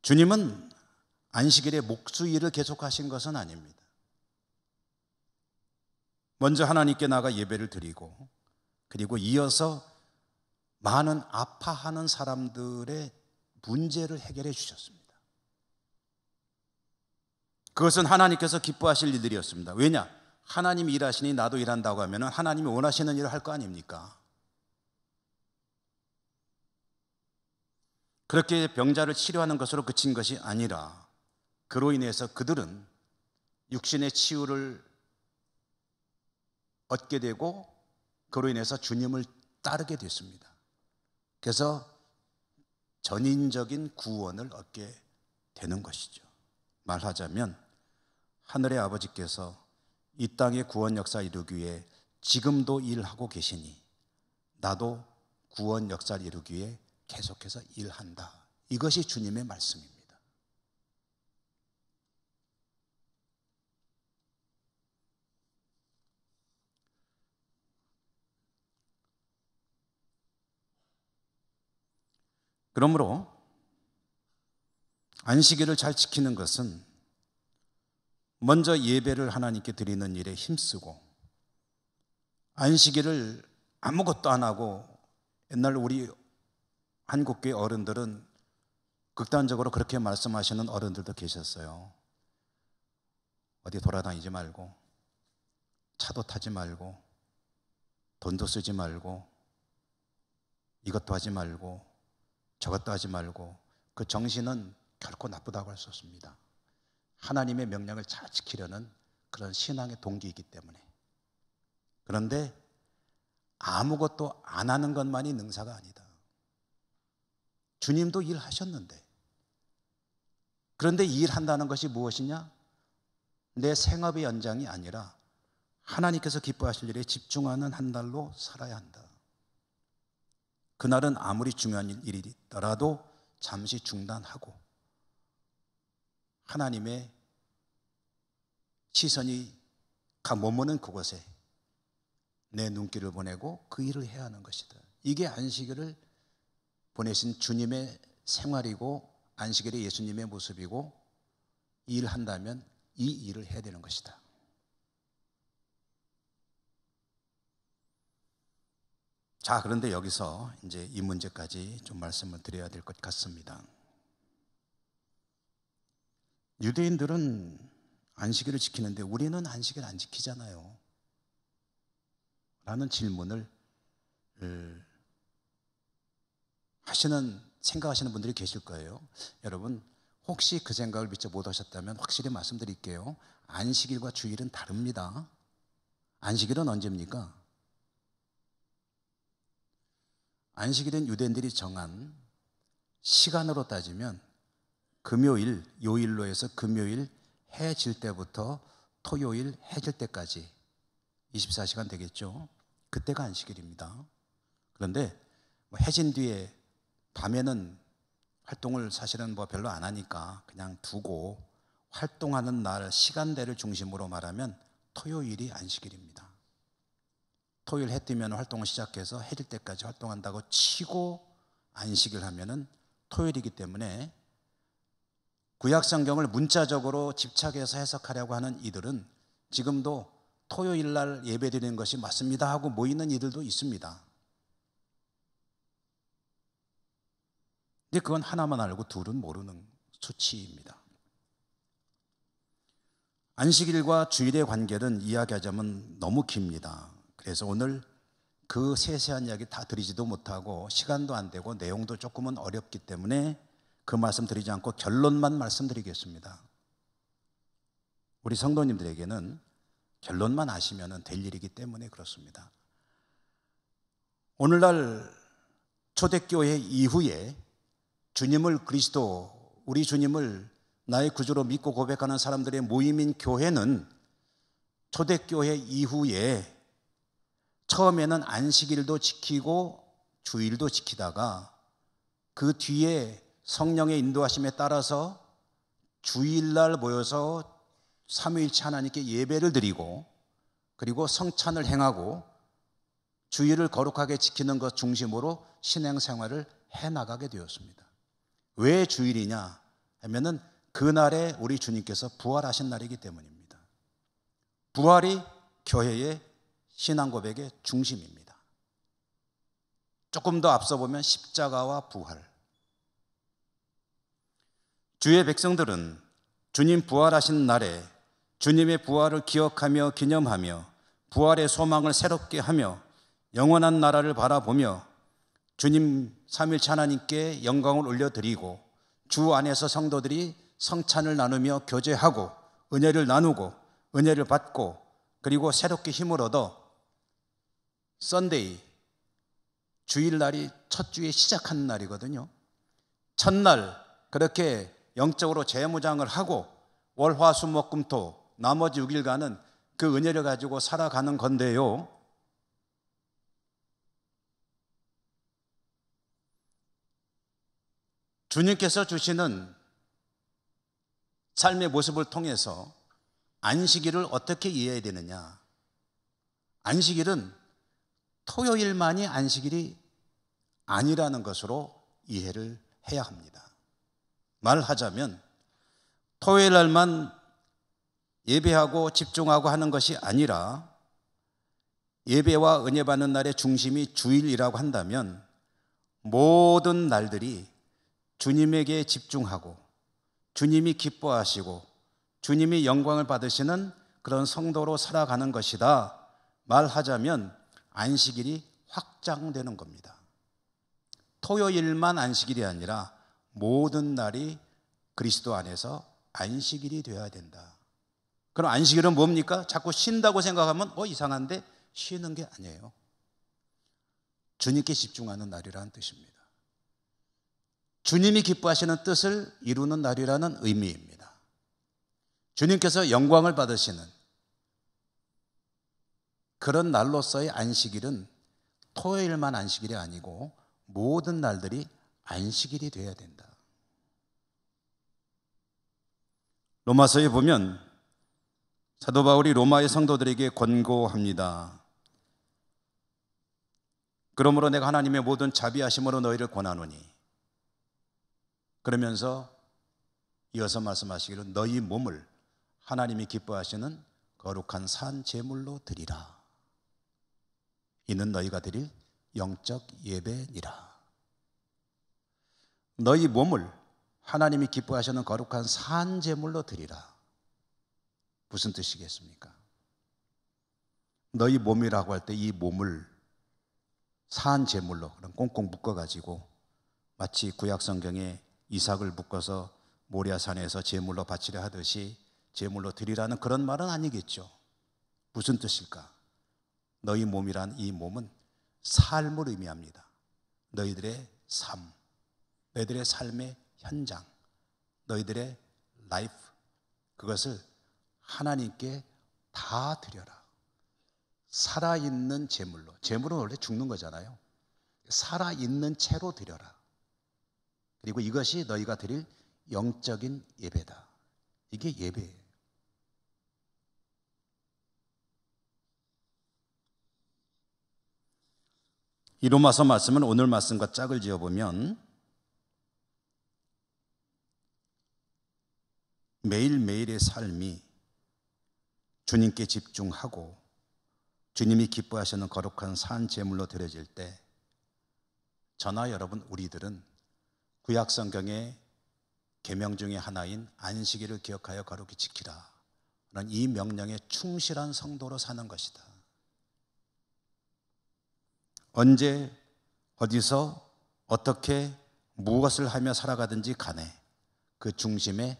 주님은 안식일에 목수일을 계속하신 것은 아닙니다. 먼저 하나님께 나가 예배를 드리고 그리고 이어서 많은 아파하는 사람들의 문제를 해결해 주셨습니다. 그것은 하나님께서 기뻐하실 일들이었습니다. 왜냐? 하나님이 일하시니 나도 일한다고 하면 하나님이 원하시는 일을 할 거 아닙니까? 그렇게 병자를 치료하는 것으로 그친 것이 아니라 그로 인해서 그들은 육신의 치유를 얻게 되고 그로 인해서 주님을 따르게 됐습니다. 그래서 전인적인 구원을 얻게 되는 것이죠. 말하자면 하늘의 아버지께서 이 땅의 구원 역사를 이루기 위해 지금도 일하고 계시니 나도 구원 역사를 이루기 위해 계속해서 일한다. 이것이 주님의 말씀입니다. 그러므로 안식일을 잘 지키는 것은 먼저 예배를 하나님께 드리는 일에 힘쓰고 안식일을 아무것도 안 하고 옛날 우리 한국교회 어른들은 극단적으로 그렇게 말씀하시는 어른들도 계셨어요. 어디 돌아다니지 말고 차도 타지 말고 돈도 쓰지 말고 이것도 하지 말고 저것도 하지 말고 그 정신은 결코 나쁘다고 할 수 없습니다. 하나님의 명령을 잘 지키려는 그런 신앙의 동기이기 때문에. 그런데 아무것도 안 하는 것만이 능사가 아니다. 주님도 일하셨는데. 그런데 이 일한다는 것이 무엇이냐? 내 생업의 연장이 아니라 하나님께서 기뻐하실 일에 집중하는 한 달로 살아야 한다. 그날은 아무리 중요한 일이더라도 잠시 중단하고 하나님의 시선이 머무는 그곳에 내 눈길을 보내고 그 일을 해야 하는 것이다. 이게 안식일을 보내신 주님의 생활이고 안식일의 예수님의 모습이고 일한다면 이 일을 해야 되는 것이다. 자, 그런데 여기서 이제 이 문제까지 좀 말씀을 드려야 될 것 같습니다. 유대인들은 안식일을 지키는데 우리는 안식일 안 지키잖아요. 라는 질문을 생각하시는 분들이 계실 거예요. 여러분, 혹시 그 생각을 미처 못 하셨다면 확실히 말씀드릴게요. 안식일과 주일은 다릅니다. 안식일은 언제입니까? 안식일은 유대인들이 정한 시간으로 따지면 금요일, 요일로 해서 금요일 해 질 때부터 토요일 해 질 때까지 24시간 되겠죠. 그때가 안식일입니다. 그런데 해진 뒤에 밤에는 활동을 사실은 별로 안 하니까 그냥 두고 활동하는 날 시간대를 중심으로 말하면 토요일이 안식일입니다. 토요일 해 뜨면 활동을 시작해서 해질 때까지 활동한다고 치고 안식을 하면은 토요일이기 때문에 구약 성경을 문자적으로 집착해서 해석하려고 하는 이들은 지금도 토요일 날 예배드리는 것이 맞습니다 하고 모이는 이들도 있습니다. 근데 그건 하나만 알고 둘은 모르는 수치입니다. 안식일과 주일의 관계는 이야기하자면 너무 깁니다. 그래서 오늘 그 세세한 이야기 다 드리지도 못하고 시간도 안 되고 내용도 조금은 어렵기 때문에 그 말씀 드리지 않고 결론만 말씀드리겠습니다. 우리 성도님들에게는 결론만 아시면 될 일이기 때문에 그렇습니다. 오늘날 초대교회 이후에 주님을 그리스도, 우리 주님을 나의 구주로 믿고 고백하는 사람들의 모임인 교회는 초대교회 이후에 처음에는 안식일도 지키고 주일도 지키다가 그 뒤에 성령의 인도하심에 따라서 주일날 모여서 삼위일체 하나님께 예배를 드리고 그리고 성찬을 행하고 주일을 거룩하게 지키는 것 중심으로 신앙생활을 해나가게 되었습니다. 왜 주일이냐? 하면은 그날에 우리 주님께서 부활하신 날이기 때문입니다. 부활이 교회의 신앙 고백의 중심입니다. 조금 더 앞서 보면 십자가와 부활. 주의 백성들은 주님 부활하신 날에 주님의 부활을 기억하며 기념하며 부활의 소망을 새롭게 하며 영원한 나라를 바라보며 주님 삼일체 하나님께 영광을 올려드리고 주 안에서 성도들이 성찬을 나누며 교제하고 은혜를 나누고 은혜를 받고 그리고 새롭게 힘을 얻어 썬데이, 주일날이 첫 주에 시작하는 날이거든요. 첫날 그렇게 영적으로 재무장을 하고 월화수목금토 나머지 6일간은 그 은혜를 가지고 살아가는 건데요. 주님께서 주시는 삶의 모습을 통해서 안식일을 어떻게 이해해야 되느냐? 안식일은 토요일만이 안식일이 아니라는 것으로 이해를 해야 합니다. 말하자면 토요일 날만 예배하고 집중하고 하는 것이 아니라 예배와 은혜 받는 날의 중심이 주일이라고 한다면 모든 날들이 주님에게 집중하고 주님이 기뻐하시고 주님이 영광을 받으시는 그런 성도로 살아가는 것이다. 말하자면 안식일이 확장되는 겁니다. 토요일만 안식일이 아니라 모든 날이 그리스도 안에서 안식일이 되어야 된다. 그럼 안식일은 뭡니까? 자꾸 쉰다고 생각하면 이상한데 쉬는 게 아니에요. 주님께 집중하는 날이라는 뜻입니다. 주님이 기뻐하시는 뜻을 이루는 날이라는 의미입니다. 주님께서 영광을 받으시는 그런 날로서의 안식일은 토요일만 안식일이 아니고 모든 날들이 안식일이 되어야 된다. 로마서에 보면 사도 바울이 로마의 성도들에게 권고합니다. 그러므로 내가 하나님의 모든 자비하심으로 너희를 권하노니, 그러면서 이어서 말씀하시기를 너희 몸을 하나님이 기뻐하시는 거룩한 산 제물로 드리라. 이는 너희가 드릴 영적 예배니라. 너희 몸을 하나님이 기뻐하시는 거룩한 산 제물로 드리라. 무슨 뜻이겠습니까? 너희 몸이라고 할 때 이 몸을 산 제물로 꽁꽁 묶어가지고 마치 구약 성경에 이삭을 묶어서 모리아산에서 제물로 바치려 하듯이 제물로 드리라는 그런 말은 아니겠죠. 무슨 뜻일까? 너희 몸이란 이 몸은 삶을 의미합니다. 너희들의 삶, 너희들의 삶의 현장, 너희들의 라이프, 그것을 하나님께 다 드려라. 살아있는 제물로, 제물은 원래 죽는 거잖아요. 살아있는 채로 드려라. 그리고 이것이 너희가 드릴 영적인 예배다. 이게 예배예요. 이 로마서 말씀은 오늘 말씀과 짝을 지어보면 매일매일의 삶이 주님께 집중하고 주님이 기뻐하시는 거룩한 산 제물로 드려질 때 저나 여러분 우리들은 구약 성경의 계명 중에 하나인 안식일을 기억하여 거룩히 지키라 라는 이 명령에 충실한 성도로 사는 것이다. 언제 어디서 어떻게 무엇을 하며 살아가든지 간에 그 중심에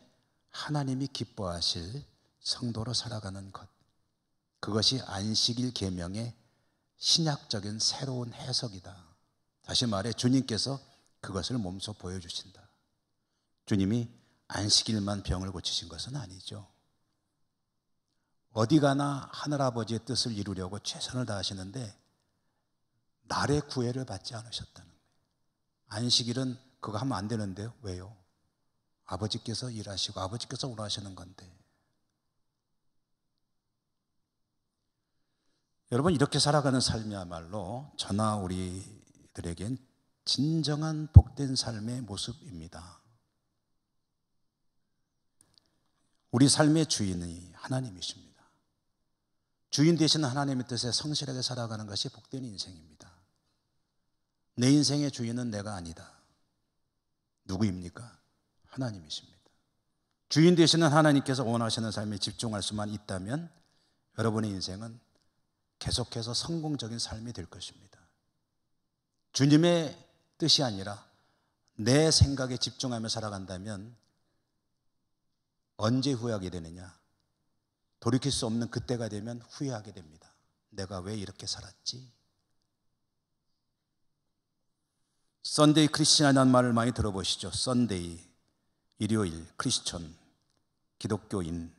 하나님이 기뻐하실 성도로 살아가는 것, 그것이 안식일 계명의 신약적인 새로운 해석이다. 다시 말해 주님께서 그것을 몸소 보여주신다. 주님이 안식일만 병을 고치신 것은 아니죠. 어디 가나 하늘아버지의 뜻을 이루려고 최선을 다하시는데 날의 구애를 받지 않으셨다는 거예요. 안식일은 그거 하면 안 되는데요. 왜요? 아버지께서 일하시고 아버지께서 원하시는 건데. 여러분, 이렇게 살아가는 삶이야말로 저나 우리들에겐 진정한 복된 삶의 모습입니다. 우리 삶의 주인이 하나님이십니다. 주인 되시는 하나님의 뜻에 성실하게 살아가는 것이 복된 인생입니다. 내 인생의 주인은 내가 아니다. 누구입니까? 하나님이십니다. 주인 되시는 하나님께서 원하시는 삶에 집중할 수만 있다면 여러분의 인생은 계속해서 성공적인 삶이 될 것입니다. 주님의 뜻이 아니라 내 생각에 집중하며 살아간다면 언제 후회하게 되느냐? 돌이킬 수 없는 그때가 되면 후회하게 됩니다. 내가 왜 이렇게 살았지? 썬데이 크리스천이라는 말을 많이 들어보시죠. 썬데이, 일요일, 크리스천, 기독교인.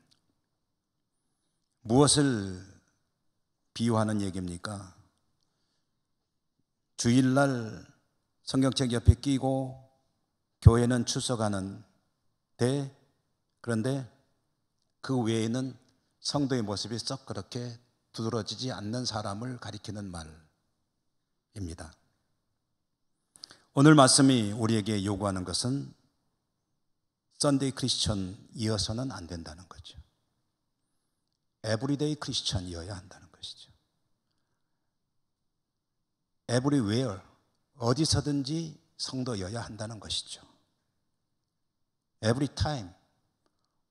무엇을 비유하는 얘기입니까? 주일날 성경책 옆에 끼고 교회는 출석하는데, 그런데 그 외에는 성도의 모습이 썩 그렇게 두드러지지 않는 사람을 가리키는 말입니다. 오늘 말씀이 우리에게 요구하는 것은 썬데이 크리스천이어서는 안 된다는 거죠. 에브리데이 크리스천이어야 한다는 것이죠. 에브리웨어, 어디서든지 성도여야 한다는 것이죠. 에브리 타임,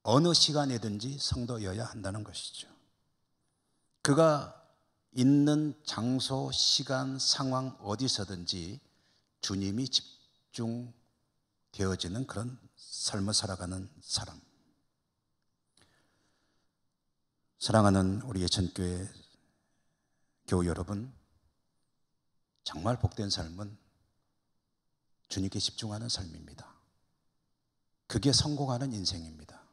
어느 시간이든지 성도여야 한다는 것이죠. 그가 있는 장소, 시간, 상황 어디서든지 주님이 집중되어지는 그런 삶을 살아가는 사람. 사랑하는 우리 예천교회 교우 여러분, 정말 복된 삶은 주님께 집중하는 삶입니다. 그게 성공하는 인생입니다.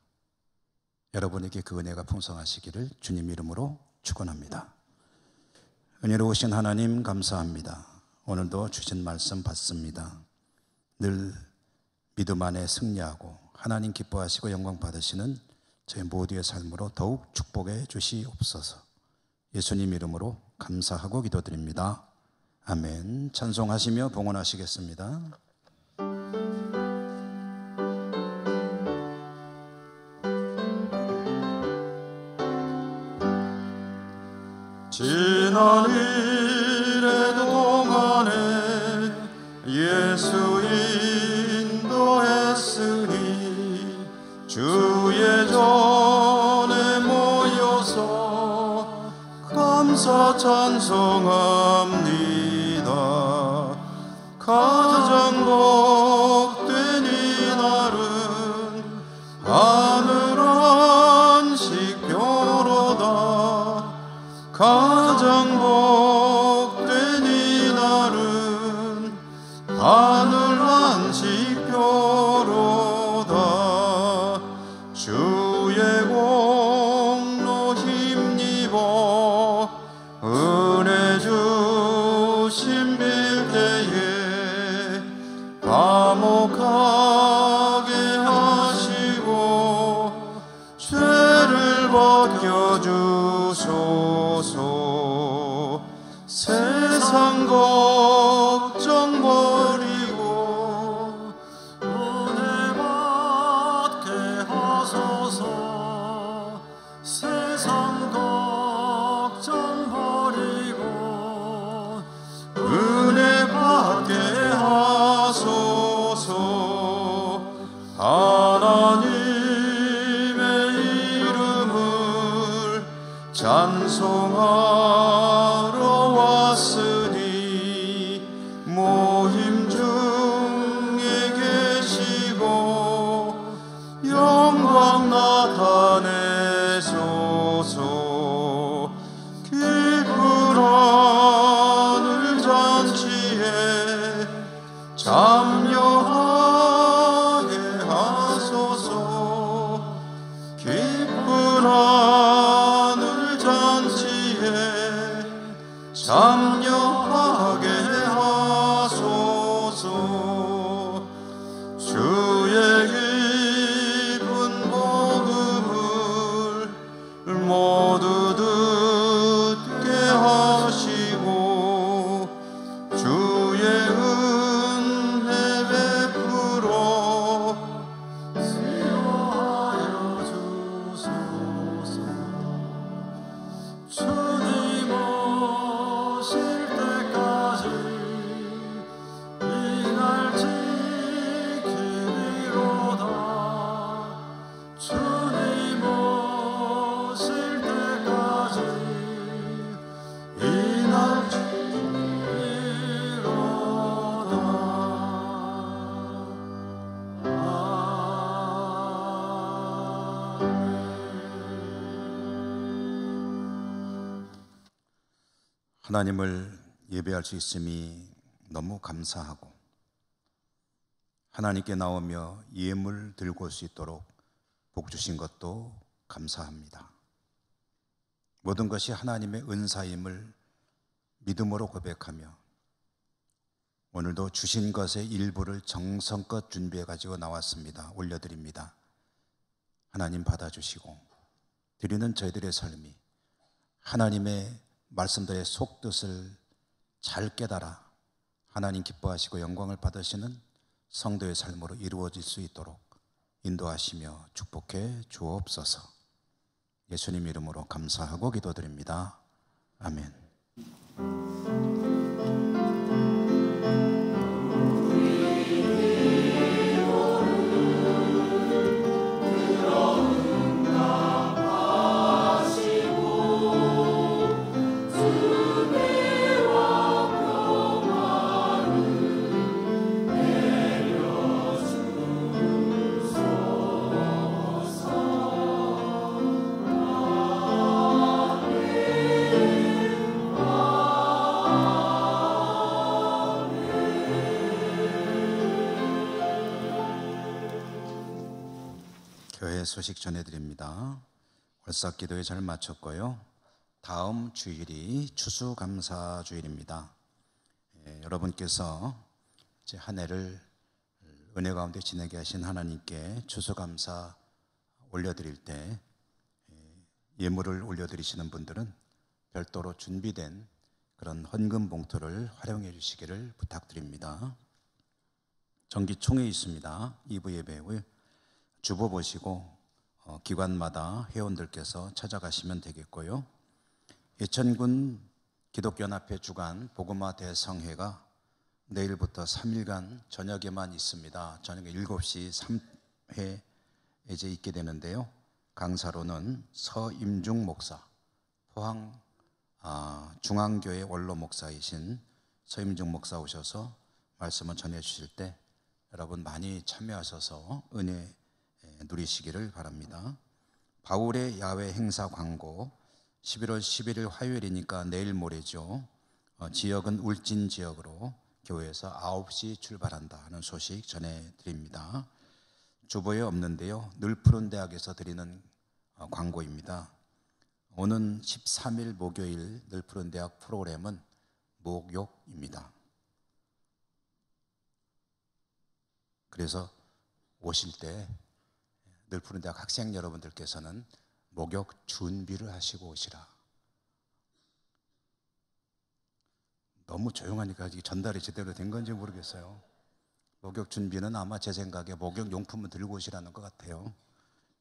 여러분에게 그 은혜가 풍성하시기를 주님 이름으로 축원합니다. 은혜로우신 하나님 감사합니다. 오늘도 주신 말씀 받습니다. 늘 믿음 안에 승리하고 하나님 기뻐하시고 영광 받으시는 저희 모두의 삶으로 더욱 축복해 주시옵소서. 예수님 이름으로 감사하고 기도드립니다. 아멘. 찬송하시며 봉헌하시겠습니다. 지난 일의 동안에 예수 인도했으니 주의 전에 모여서 감사 찬송합니다. 가장 복된 이날은 하늘 안식교로다. 가장 복된 이날은 하늘 안식교로다. 주의 공로 힘입어 은혜 주심 빌 때에 화목하게 하시고 죄를 벗겨주소서. 세상 걱정 버리고 은혜 받게 하소서. 세상 걱정 버리고 은혜 받게 하소서. 하나님의 이름을 찬송하러 왔으니 모임 중에 계시고 영광 나타내소서. 기쁜 하늘 잔치에 참여하게 하소서. 기쁜 하늘 잔치에 참여하게 하소서. 주의 기쁜 복음을 모두 듣게 하시고 주의 은혜 베풀어 치료하여 하나님을 예배할 수 있음이 너무 감사하고 하나님께 나오며 예물 들고 올 수 있도록 복 주신 것도 감사합니다. 모든 것이 하나님의 은사임을 믿음으로 고백하며 오늘도 주신 것의 일부를 정성껏 준비해 가지고 나왔습니다. 올려드립니다. 하나님 받아주시고 드리는 저희들의 삶이 하나님의 말씀들의 속뜻을 잘 깨달아 하나님 기뻐하시고 영광을 받으시는 성도의 삶으로 이루어질 수 있도록 인도하시며 축복해 주옵소서. 예수님 이름으로 감사하고 기도드립니다. 아멘. 교회 소식 전해드립니다. 월삭기도회 잘 마쳤고요. 다음 주일이 추수감사주일입니다. 여러분께서 이제 한 해를 은혜 가운데 지내게 하신 하나님께 추수감사 올려드릴 때 예물을 올려드리시는 분들은 별도로 준비된 그런 헌금 봉투를 활용해 주시기를 부탁드립니다. 정기총회 있습니다. 2부 예배 후에 주보 보시고 기관마다 회원들께서 찾아가시면 되겠고요. 예천군 기독연합회 주간 복음화 대성회가 내일부터 3일간 저녁에만 있습니다. 저녁 7시 3회 이제 있게 되는데요. 강사로는 서임중 목사, 포항 중앙교회 원로 목사이신 서임중 목사 오셔서 말씀을 전해 주실 때 여러분 많이 참여하셔서 은혜 누리시기를 바랍니다. 바울의 야외 행사 광고 11월 11일 화요일이니까 내일 모레죠. 지역은 울진 지역으로 교회에서 9시 출발한다 하는 소식 전해드립니다. 주보에 없는데요. 늘푸른 대학에서 드리는 광고입니다. 오는 13일 목요일 늘푸른 대학 프로그램은 목욕입니다. 그래서 오실 때 늘푸른 대학 학생 여러분들께서는 목욕 준비를 하시고 오시라. 너무 조용하니까 아직 전달이 제대로 된 건지 모르겠어요. 목욕 준비는 아마 제 생각에 목욕 용품을 들고 오시라는 것 같아요.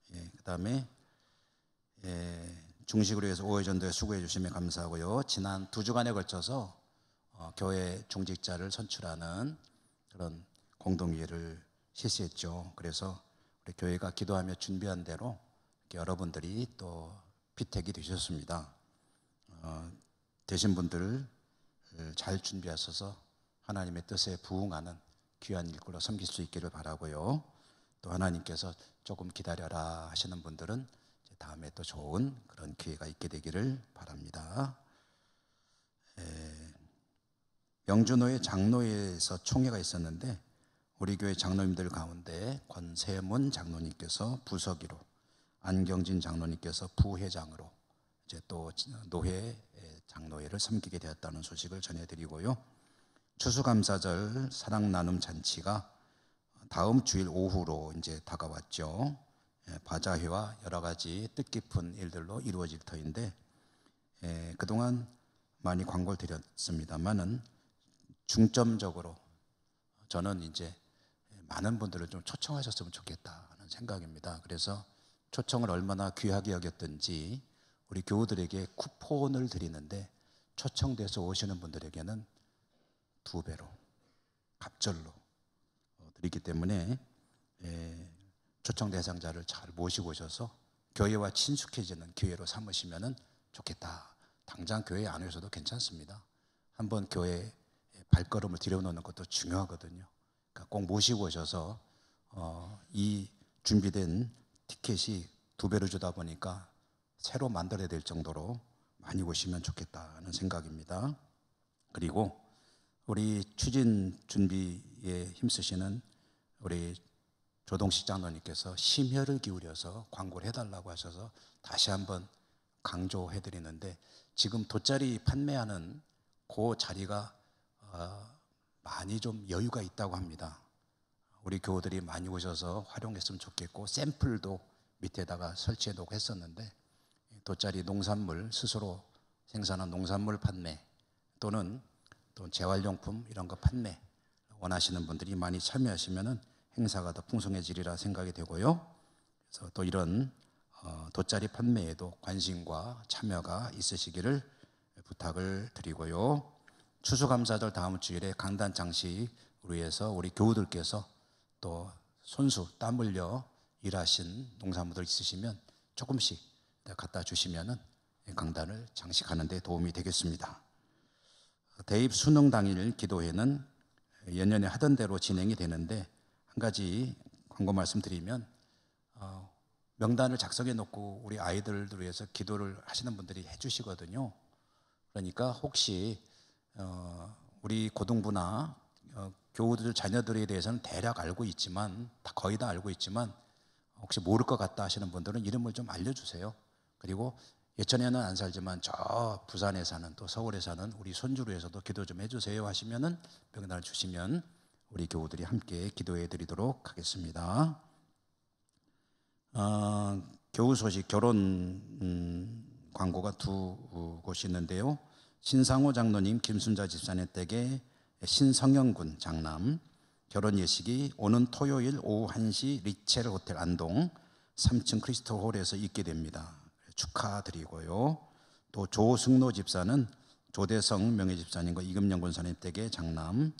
그 다음에 중식으로 해서 오해전도에 수고해 주시면 감사하고요. 지난 2주간에 걸쳐서 교회 중직자를 선출하는 그런 공동회의를 실시했죠. 그래서 우리 교회가 기도하며 준비한 대로 여러분들이 또 피택이 되셨습니다. 되신 분들 잘 준비하셔서 하나님의 뜻에 부응하는 귀한 일꾼으로 섬길 수 있기를 바라고요. 또 하나님께서 조금 기다려라 하시는 분들은 다음에 또 좋은 그런 기회가 있게 되기를 바랍니다. 영준호의 장로회에서 총회가 있었는데 우리 교회 장로님들 가운데 권세문 장로님께서 부서기로, 안경진 장로님께서 부회장으로 이제 또 노회 장로회를 섬기게 되었다는 소식을 전해드리고요. 추수감사절 사랑 나눔 잔치가 다음 주일 오후로 이제 다가왔죠. 바자회와 여러 가지 뜻깊은 일들로 이루어질 터인데 그동안 많이 광고를 드렸습니다만은 중점적으로 저는 이제 많은 분들을 좀 초청하셨으면 좋겠다는 생각입니다. 그래서 초청을 얼마나 귀하게 여겼든지 우리 교우들에게 쿠폰을 드리는데 초청돼서 오시는 분들에게는 2배로 갑절로 드리기 때문에 초청 대상자를 잘 모시고 오셔서 교회와 친숙해지는 기회로 삼으시면 좋겠다. 당장 교회 안 오셔도 괜찮습니다. 한번 교회에 발걸음을 들여놓는 것도 중요하거든요. 그러니까 꼭 모시고 오셔서 이 준비된 티켓이 2배로 주다 보니까 새로 만들어야 될 정도로 많이 오시면 좋겠다는 생각입니다. 그리고 우리 추진 준비에 힘쓰시는 우리 조동식 장로님께서 심혈을 기울여서 광고를 해달라고 하셔서 다시 한번 강조해드리는데, 지금 돗자리 판매하는 그 자리가 많이 좀 여유가 있다고 합니다. 우리 교우들이 많이 오셔서 활용했으면 좋겠고, 샘플도 밑에다가 설치해놓고 했었는데, 돗자리 농산물, 스스로 생산한 농산물 판매 또는 또 재활용품 이런 거 판매 원하시는 분들이 많이 참여하시면은 행사가 더 풍성해지리라 생각이 되고요. 그래서 또 이런 돗자리 판매에도 관심과 참여가 있으시기를 부탁을 드리고요. 추수감사절 다음 주일에 강단 장식을 위해서 우리 교우들께서 또 손수 땀 흘려 일하신 농산물들 있으시면 조금씩 갖다 주시면은 강단을 장식하는 데 도움이 되겠습니다. 대입 수능 당일 기도회는 연년에 하던 대로 진행이 되는데, 한 가지 광고 말씀드리면 명단을 작성해 놓고 우리 아이들을 위해서 기도를 하시는 분들이 해주시거든요. 그러니까 혹시 우리 고등부나 교우들 자녀들에 대해서는 대략 알고 있지만, 거의 다 알고 있지만 혹시 모를 것 같다 하시는 분들은 이름을 좀 알려주세요. 그리고 예천에는 안 살지만 저 부산에 사는, 또 서울에 사는 우리 손주를 위해서도 기도 좀 해주세요 하시면은 명단을 주시면 우리 교우들이 함께 기도해 드리도록 하겠습니다. 교우 소식, 결혼 광고가 두 곳이 있는데요. 신상호 장로님, 김순자 집사님 댁의 신성영군 장남 결혼 예식이 오는 토요일 오후 1시 리첼 호텔 안동 3층 크리스토 홀에서 있게 됩니다. 축하드리고요. 또 조승로 집사는 조대성 명예집사님과 이금영 권사님 댁의 장남,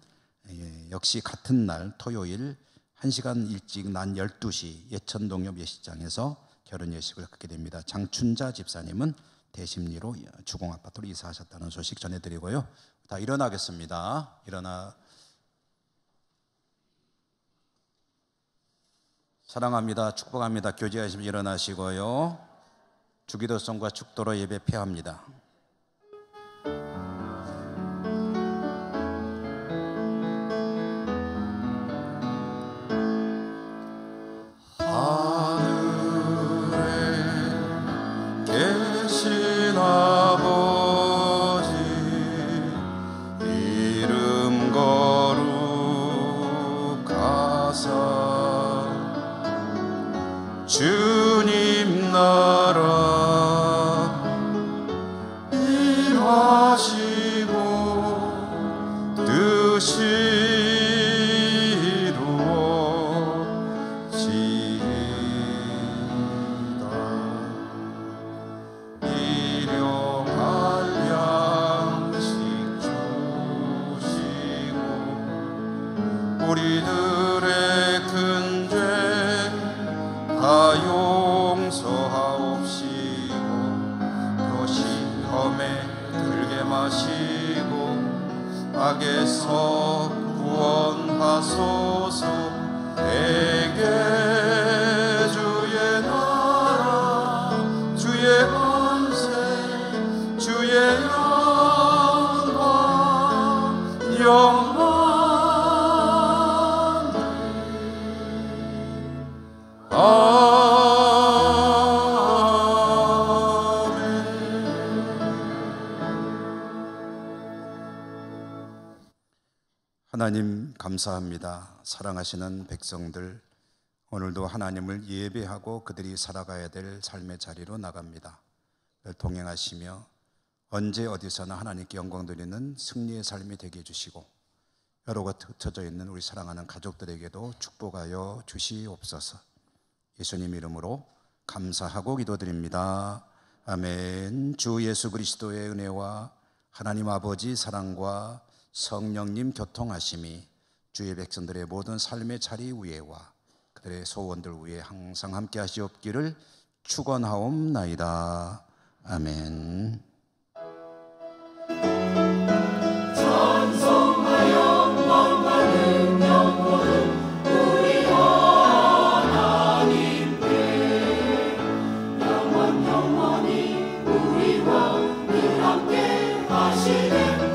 역시 같은 날 토요일 1시간 일찍 낮 12시 예천동엽 예식장에서 결혼 예식을 갖게 됩니다. 장춘자 집사님은 대심리로 주공아파트로 이사하셨다는 소식 전해드리고요. 다 일어나겠습니다. 사랑합니다. 축복합니다. 교제하시면 일어나시고요. 주기도성과 축도로 예배 폐합니다. 계신 아버지 이름 거룩하사 주님 나라 임하시고 뜻이 우리들의 큰 죄 다 용서하옵시고 또 시험에 들게 마시고 악에서 구원하소서. 내게 주의 나라 주의 권세 주의 영광 하나님 감사합니다. 사랑하시는 백성들, 오늘도 하나님을 예배하고 그들이 살아가야 될 삶의 자리로 나갑니다. 동행하시며 언제 어디서나 하나님께 영광 드리는 승리의 삶이 되게 해주시고, 여러 곳 흩어져 있는 우리 사랑하는 가족들에게도 축복하여 주시옵소서. 예수님 이름으로 감사하고 기도드립니다. 아멘. 주 예수 그리스도의 은혜와 하나님 아버지 사랑과 성령님 교통하심이 주의 백성들의 모든 삶의 자리 위에와 그들의 소원들 위에 항상 함께 하시옵기를 축원하옵나이다. 아멘. 영원히 우리와 함께 하시네